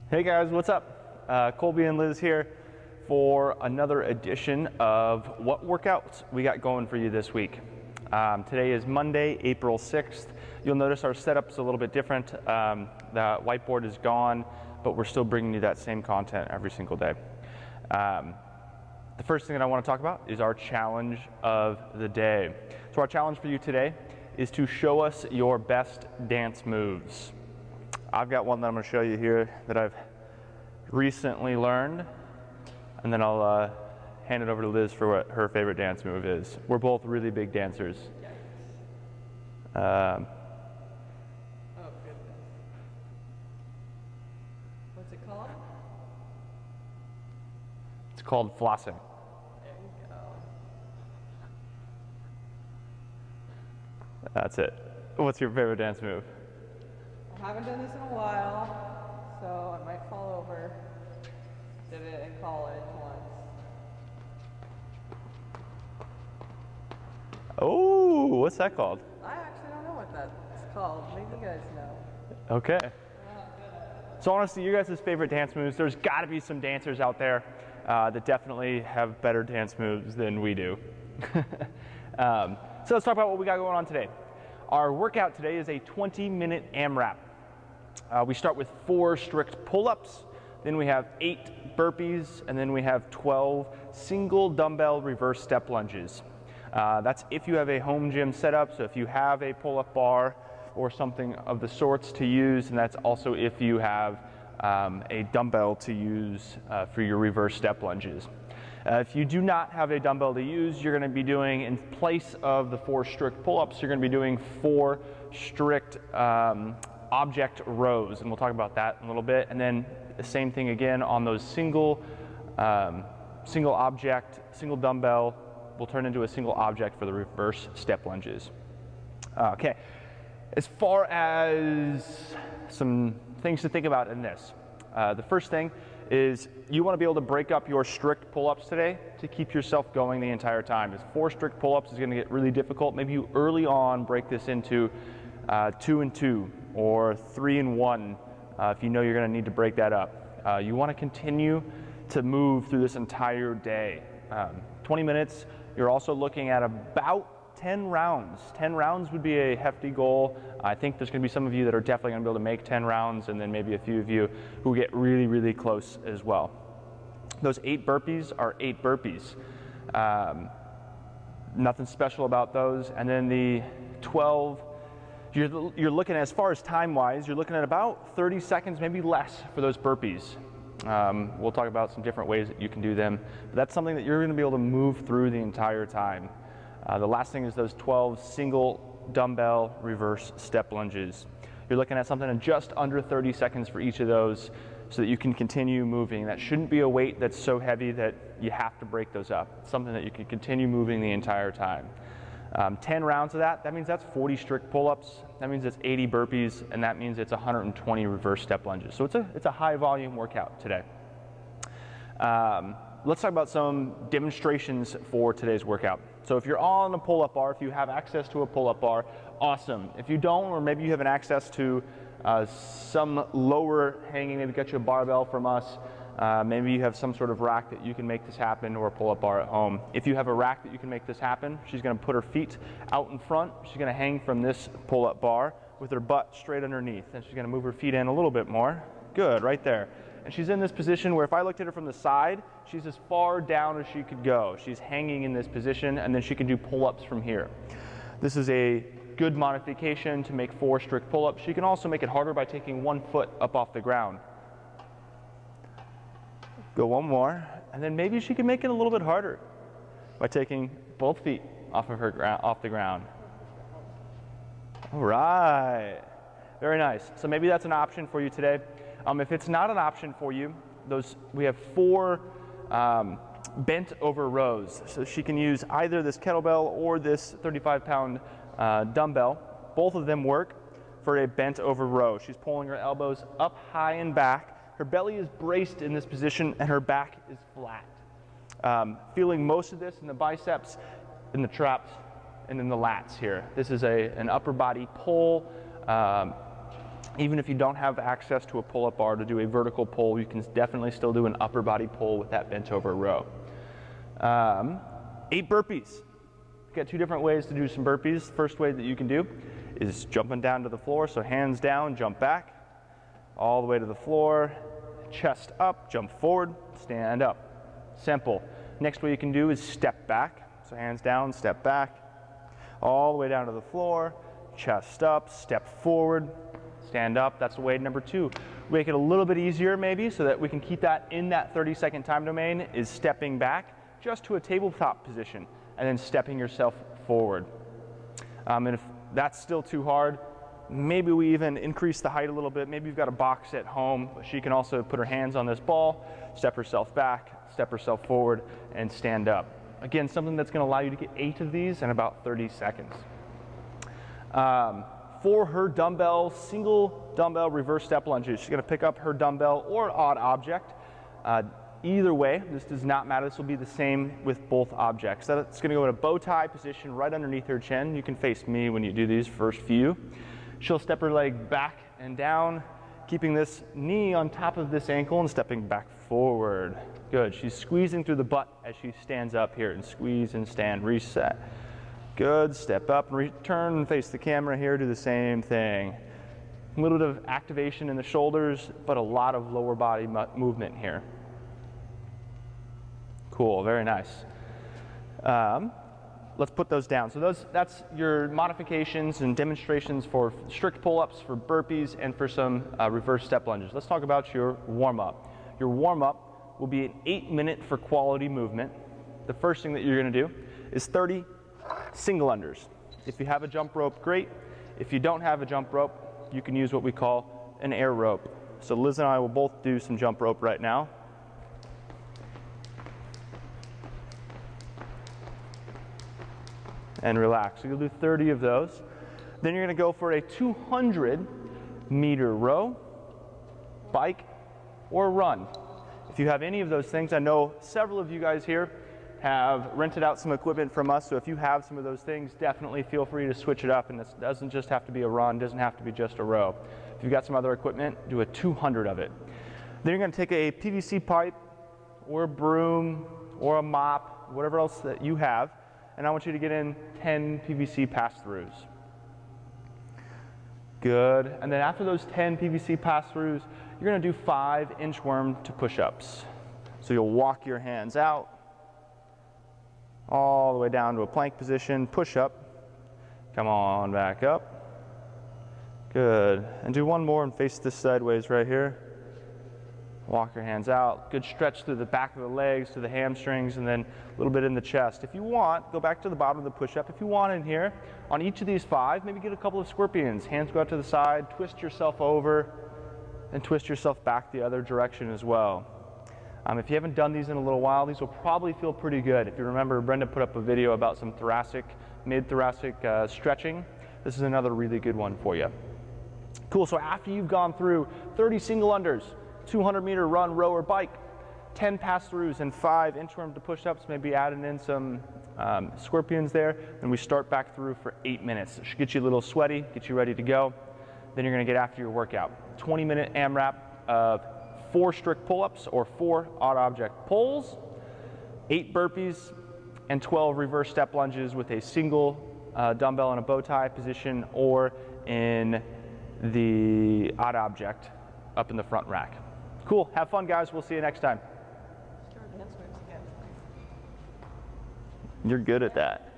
Hey guys, what's up? Colby and Liz here for another edition of what workouts we got going for you this week. Today is Monday, April 6th. You'll notice our setup's a little bit different. The whiteboard is gone, but we're still bringing you that same content every single day. The first thing that I want to talk about is our challenge of the day. So our challenge for you today is to show us your best dance moves. I've got one that I'm going to show you here that I've recently learned, and then I'll hand it over to Liz for what her favorite dance move is. We're both really big dancers. Oh goodness. What's it called? It's called flossing. There you go. That's it. What's your favorite dance move? I haven't done this in a while, so I might fall over. Did it in college once. Oh, what's that called? I actually don't know what that's called. Maybe you guys know. Okay. So honestly, you guys' favorite dance moves, there's got to be some dancers out there that definitely have better dance moves than we do. So let's talk about what we got going on today. Our workout today is a 20-minute AMRAP. We start with 4 strict pull-ups, then we have 8 burpees, and then we have 12 single dumbbell reverse step lunges. That's if you have a home gym setup, so if you have a pull-up bar or something of the sorts to use, and that's also if you have a dumbbell to use for your reverse step lunges. If you do not have a dumbbell to use, you're going to be doing, in place of the 4 strict pull-ups, you're going to be doing 4 strict object rows, and we'll talk about that in a little bit. And then the same thing again on those single object, single dumbbell will turn into a single object for the reverse step lunges. Okay, as far as some things to think about in this, the first thing is you want to be able to break up your strict pull-ups today to keep yourself going the entire time. As 4 strict pull-ups is going to get really difficult. Maybe you early on break this into 2 and 2 or 3 and 1 if you know you're going to need to break that up. You want to continue to move through this entire day. 20 minutes, you're also looking at about 10 rounds. 10 rounds would be a hefty goal. I think there's going to be some of you that are definitely going to be able to make 10 rounds, and then maybe a few of you who get really, really close as well. Those 8 burpees are 8 burpees. Nothing special about those. And then the 12, you're looking at, as far as time-wise, you're looking at about 30 seconds, maybe less, for those burpees. We'll talk about some different ways that you can do them. But that's something that you're going to be able to move through the entire time. The last thing is those 12 single dumbbell reverse step lunges. You're looking at something in just under 30 seconds for each of those so that you can continue moving. That shouldn't be a weight that's so heavy that you have to break those up. It's something that you can continue moving the entire time. 10 rounds of that means that's 40 strict pull-ups, that means it's 80 burpees, and that means it's 120 reverse step lunges. So it's a high volume workout today. Let's talk about some demonstrations for today's workout. So if you're on a pull-up bar, if you have access to a pull-up bar, awesome. If you don't, or maybe you have an access to some lower hanging, maybe get you a barbell from us, maybe you have some sort of rack that you can make this happen, or a pull-up bar at home. If you have a rack that you can make this happen, she's going to put her feet out in front. She's going to hang from this pull-up bar with her butt straight underneath, and she's going to move her feet in a little bit more. Good, right there. And she's in this position where if I looked at her from the side, she's as far down as she could go. She's hanging in this position, and then she can do pull-ups from here. This is a good modification to make 4 strict pull-ups. She can also make it harder by taking 1 foot up off the ground. Go 1 more, and then maybe she can make it a little bit harder by taking both feet off of off the ground. All right, very nice. So maybe that's an option for you today. If it's not an option for you, we have 4 bent over rows. So she can use either this kettlebell or this 35-pound dumbbell. Both of them work for a bent over row. She's pulling her elbows up high and back. Her belly is braced in this position and her back is flat. Feeling most of this in the biceps, in the traps, and in the lats here. This is an upper body pull Even if you don't have access to a pull-up bar to do a vertical pull, you can definitely still do an upper body pull with that bent over row. 8 burpees. You've got 2 different ways to do some burpees. The first way that you can do is jumping down to the floor. So hands down, jump back, all the way to the floor, chest up, jump forward, stand up. Simple. Next way you can do is step back. So hands down, step back, all the way down to the floor, chest up, step forward, stand up. That's way number 2. Make it a little bit easier maybe so that we can keep that in that 30-second time domain is stepping back just to a tabletop position and then stepping yourself forward. And if that's still too hard, maybe we even increase the height a little bit. Maybe you've got a box at home. She can also put her hands on this ball, step herself back, step herself forward, and stand up. Again, something that's going to allow you to get 8 of these in about 30 seconds. For her dumbbell, single dumbbell reverse step lunges, she's going to pick up her dumbbell or odd object. Either way, this does not matter. This will be the same with both objects. That's going to go in a bow tie position right underneath her chin. You can face me when you do these first few. She'll step her leg back and down, keeping this knee on top of this ankle and stepping back forward. Good. She's squeezing through the butt as she stands up here, and squeeze and stand, reset. Good. Step up and return and face the camera here. Do the same thing. A little bit of activation in the shoulders, but a lot of lower body movement here. Cool. Very nice. Let's put those down. So that's your modifications and demonstrations for strict pull-ups, for burpees, and for some reverse step lunges. Let's talk about your warm-up. Your warm-up will be an 8-minute for quality movement. The first thing that you're going to do is 30 single unders. If you have a jump rope, great. If you don't have a jump rope, you can use what we call an air rope. So Liz and I will both do some jump rope right now. And relax. So you'll do 30 of those. Then you're going to go for a 200-meter row, bike, or run. If you have any of those things, I know several of you guys here have rented out some equipment from us, so if you have some of those things, definitely feel free to switch it up, and it doesn't just have to be a run, doesn't have to be just a row. If you've got some other equipment, do a 200 of it. Then you're going to take a PVC pipe, or a broom, or a mop, whatever else that you have, and I want you to get in 10 PVC pass-throughs. Good. And then after those 10 PVC pass-throughs, you're going to do 5 inchworm to push-ups. So you'll walk your hands out, all the way down to a plank position, push up, come on back up. Good. And do one more and face this sideways right here. Walk your hands out. Good stretch through the back of the legs, to the hamstrings, and then a little bit in the chest. If you want, go back to the bottom of the push-up. If you want in here, on each of these 5, maybe get a couple of scorpions. Hands go out to the side, twist yourself over, and twist yourself back the other direction as well. If you haven't done these in a little while, these will probably feel pretty good. If you remember, Brenda put up a video about some thoracic, mid-thoracic stretching. This is another really good one for you. Cool, so after you've gone through 30 single unders, 200-meter run, row, or bike, 10 pass-throughs, and 5 inchworm to push-ups, maybe adding in some scorpions there, and we start back through for 8 minutes. It should get you a little sweaty, get you ready to go. Then you're going to get after your workout. 20-minute AMRAP of 4 strict pull-ups or 4 odd object pulls, 8 burpees, and 12 reverse step lunges with a single dumbbell in a bow tie position or in the odd object up in the front rack. Cool. Have fun, guys. We'll see you next time. You're good at that.